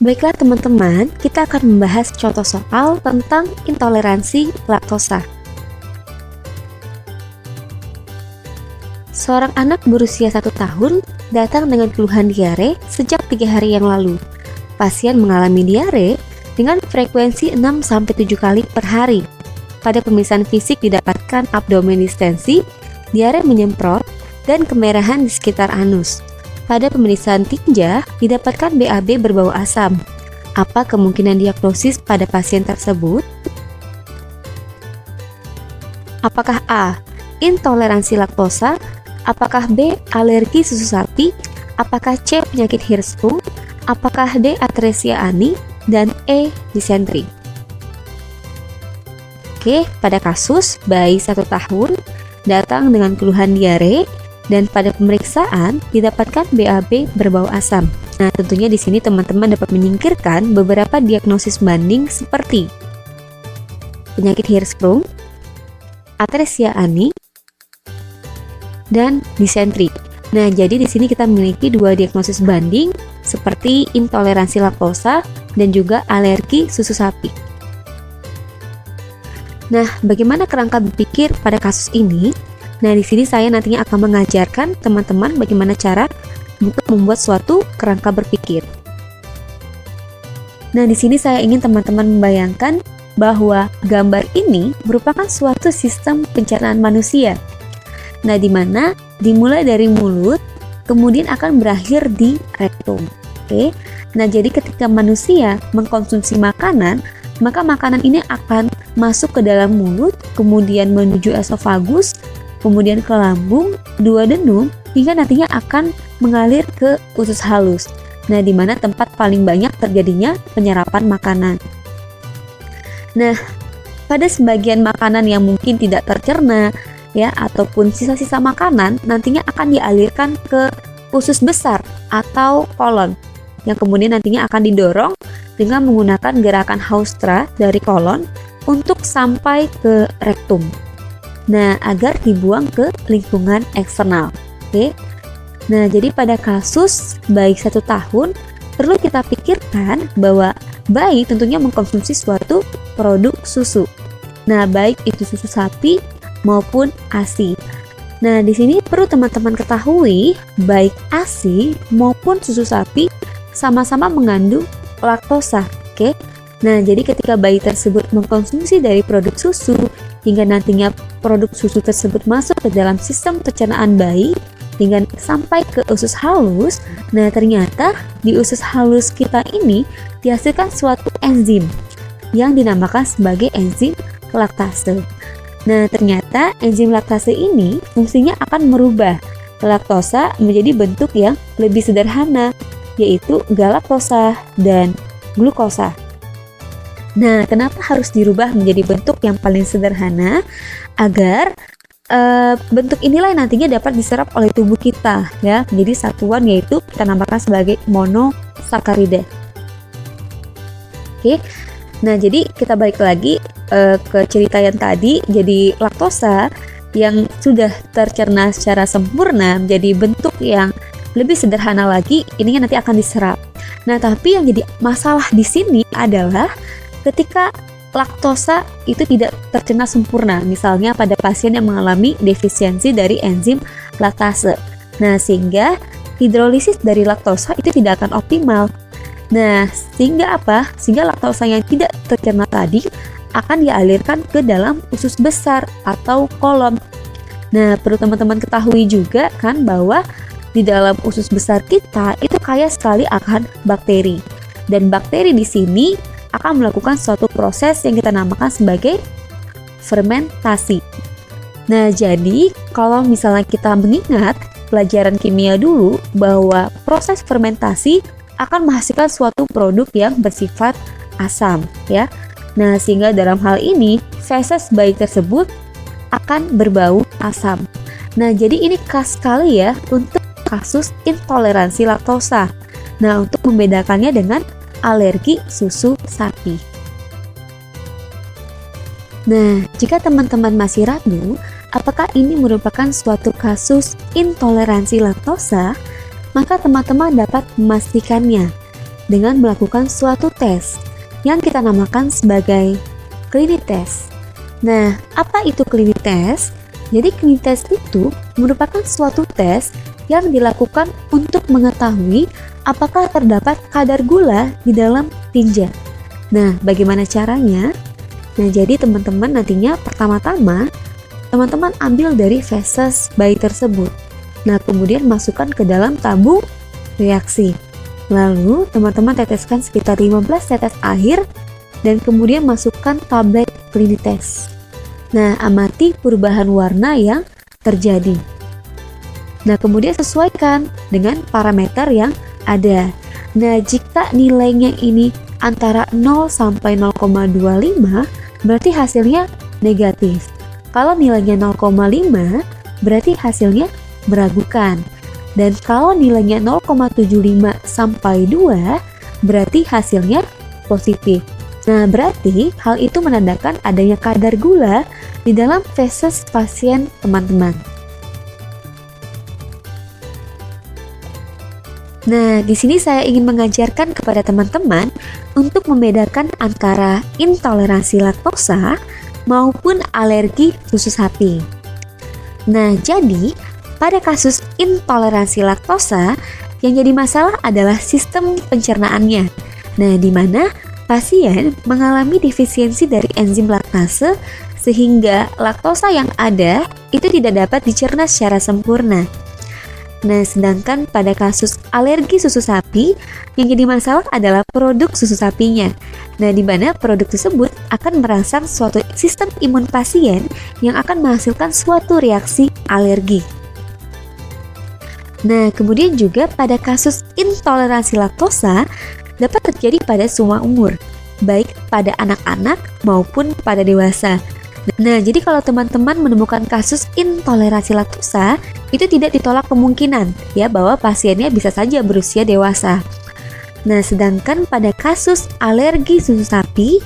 Baiklah teman-teman, kita akan membahas contoh soal tentang intoleransi laktosa. Seorang anak berusia 1 tahun datang dengan keluhan diare sejak 3 hari yang lalu. Pasien mengalami diare dengan frekuensi 6-7 kali per hari. Pada pemeriksaan fisik didapatkan abdomen distensi, diare menyemprot, dan kemerahan di sekitar anus. Pada pemeriksaan tinja, didapatkan BAB berbau asam. Apa kemungkinan diagnosis pada pasien tersebut? Apakah A. Intoleransi laktosa? Apakah B. Alergi susu sapi? Apakah C. Penyakit Hirschsprung? Apakah D. Atresia ani? Dan E. Disentri? Oke, pada kasus bayi 1 tahun datang dengan keluhan diare, dan pada pemeriksaan didapatkan BAB berbau asam. Nah, tentunya di sini teman-teman dapat menyingkirkan beberapa diagnosis banding seperti penyakit Hirschsprung, Atresia ani, dan disentri. Nah, jadi di sini kita memiliki 2 diagnosis banding seperti intoleransi laktosa dan juga alergi susu sapi. Nah, bagaimana kerangka berpikir pada kasus ini? Nah, di sini saya nantinya akan mengajarkan teman-teman bagaimana cara untuk membuat suatu kerangka berpikir. Nah, di sini saya ingin teman-teman membayangkan bahwa gambar ini merupakan suatu sistem pencernaan manusia. Nah, di mana dimulai dari mulut, kemudian akan berakhir di rektum. Oke. Nah, jadi ketika manusia mengkonsumsi makanan, maka makanan ini akan masuk ke dalam mulut, kemudian menuju esofagus, kemudian ke lambung, duodenum, hingga nantinya akan mengalir ke usus halus. Nah, di mana tempat paling banyak terjadinya penyerapan makanan. Nah, pada sebagian makanan yang mungkin tidak tercerna, ya, ataupun sisa-sisa makanan, nantinya akan dialirkan ke usus besar atau kolon, yang kemudian nantinya akan didorong dengan menggunakan gerakan Haustra dari kolon untuk sampai ke rektum. Nah, agar dibuang ke lingkungan eksternal. Oke. Nah, jadi pada kasus bayi 1 tahun perlu kita pikirkan bahwa bayi tentunya mengkonsumsi suatu produk susu. Nah, baik itu susu sapi maupun ASI. Nah, di sini perlu teman-teman ketahui baik ASI maupun susu sapi sama-sama mengandung laktosa. Oke. Nah, jadi ketika bayi tersebut mengkonsumsi dari produk susu hingga nantinya produk susu tersebut masuk ke dalam sistem pencernaan bayi hingga sampai ke usus halus. Nah, ternyata di usus halus kita ini dihasilkan suatu enzim yang dinamakan sebagai enzim laktase. Nah, ternyata enzim laktase ini fungsinya akan merubah laktosa menjadi bentuk yang lebih sederhana, yaitu galaktosa dan glukosa. Nah, kenapa harus dirubah menjadi bentuk yang paling sederhana? Agar bentuk inilah yang nantinya dapat diserap oleh tubuh kita, ya, menjadi satuan, yaitu kita namakan sebagai monosakarida. Oke. Nah, jadi kita balik lagi ke cerita yang tadi. Jadi laktosa yang sudah tercerna secara sempurna menjadi bentuk yang lebih sederhana lagi, ini nanti akan diserap. Nah, tapi yang jadi masalah di sini adalah ketika laktosa itu tidak tercerna sempurna, misalnya pada pasien yang mengalami defisiensi dari enzim laktase. Nah, sehingga hidrolisis dari laktosa itu tidak akan optimal. Nah, sehingga apa? Sehingga laktosa yang tidak tercerna tadi akan dialirkan ke dalam usus besar atau kolon. Nah, perlu teman-teman ketahui juga kan bahwa di dalam usus besar kita itu kaya sekali akan bakteri. Dan bakteri di sini akan melakukan suatu proses yang kita namakan sebagai fermentasi. Nah, jadi kalau misalnya kita mengingat pelajaran kimia dulu bahwa proses fermentasi akan menghasilkan suatu produk yang bersifat asam, ya. Nah, sehingga dalam hal ini feses bayi tersebut akan berbau asam. Nah, jadi ini khas sekali ya untuk kasus intoleransi laktosa. Nah, untuk membedakannya dengan alergi susu sapi. Nah, jika teman-teman masih ragu, apakah ini merupakan suatu kasus intoleransi laktosa, maka teman-teman dapat memastikannya. dengan melakukan suatu tes yang kita namakan sebagai clinic test. Nah, apa itu clinic test? Jadi clinic test itu merupakan suatu tes yang dilakukan untuk mengetahui apakah terdapat kadar gula di dalam tinja. Nah, bagaimana caranya? Nah, jadi teman-teman nantinya pertama-tama teman-teman ambil dari feses bayi tersebut. Nah, kemudian masukkan ke dalam tabung reaksi. Lalu teman-teman teteskan sekitar 15 tetes air dan kemudian masukkan tablet clinic test. Nah, amati perubahan warna yang terjadi. Nah, kemudian sesuaikan dengan parameter yang ada. Nah, jika nilainya ini antara 0 sampai 0,25, berarti hasilnya negatif. Kalau nilainya 0,5, berarti hasilnya meragukan. Dan kalau nilainya 0,75 sampai 2, berarti hasilnya positif. Nah, berarti hal itu menandakan adanya kadar gula di dalam feses pasien teman-teman. Nah, di sini saya ingin mengajarkan kepada teman-teman untuk membedakan antara intoleransi laktosa maupun alergi susu sapi. Nah, jadi pada kasus intoleransi laktosa, yang jadi masalah adalah sistem pencernaannya. Nah, di mana pasien mengalami defisiensi dari enzim laktase sehingga laktosa yang ada itu tidak dapat dicerna secara sempurna. Nah, sedangkan pada kasus alergi susu sapi, yang jadi masalah adalah produk susu sapinya. Nah, di mana produk tersebut akan merangsang suatu sistem imun pasien yang akan menghasilkan suatu reaksi alergi. Nah, kemudian juga pada kasus intoleransi laktosa dapat terjadi pada semua umur, baik pada anak-anak maupun pada dewasa. Nah, jadi kalau teman-teman menemukan kasus intoleransi laktosa, itu tidak ditolak kemungkinan ya bahwa pasiennya bisa saja berusia dewasa. Nah, sedangkan pada kasus alergi susu sapi,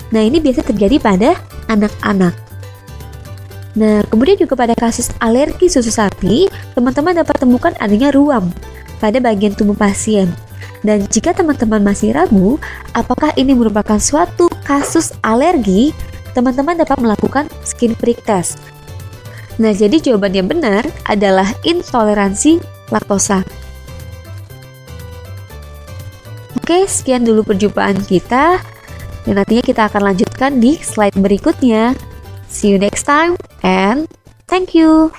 nah ini biasa terjadi pada anak-anak. Nah, kemudian juga pada kasus alergi susu sapi, teman-teman dapat temukan adanya ruam pada bagian tubuh pasien. Dan jika teman-teman masih ragu apakah ini merupakan suatu kasus alergi, teman-teman dapat melakukan skin prick test. Nah, jadi jawaban yang benar adalah intoleransi laktosa. Oke, sekian dulu perjumpaan kita. Dan nantinya kita akan lanjutkan di slide berikutnya. See you next time and thank you.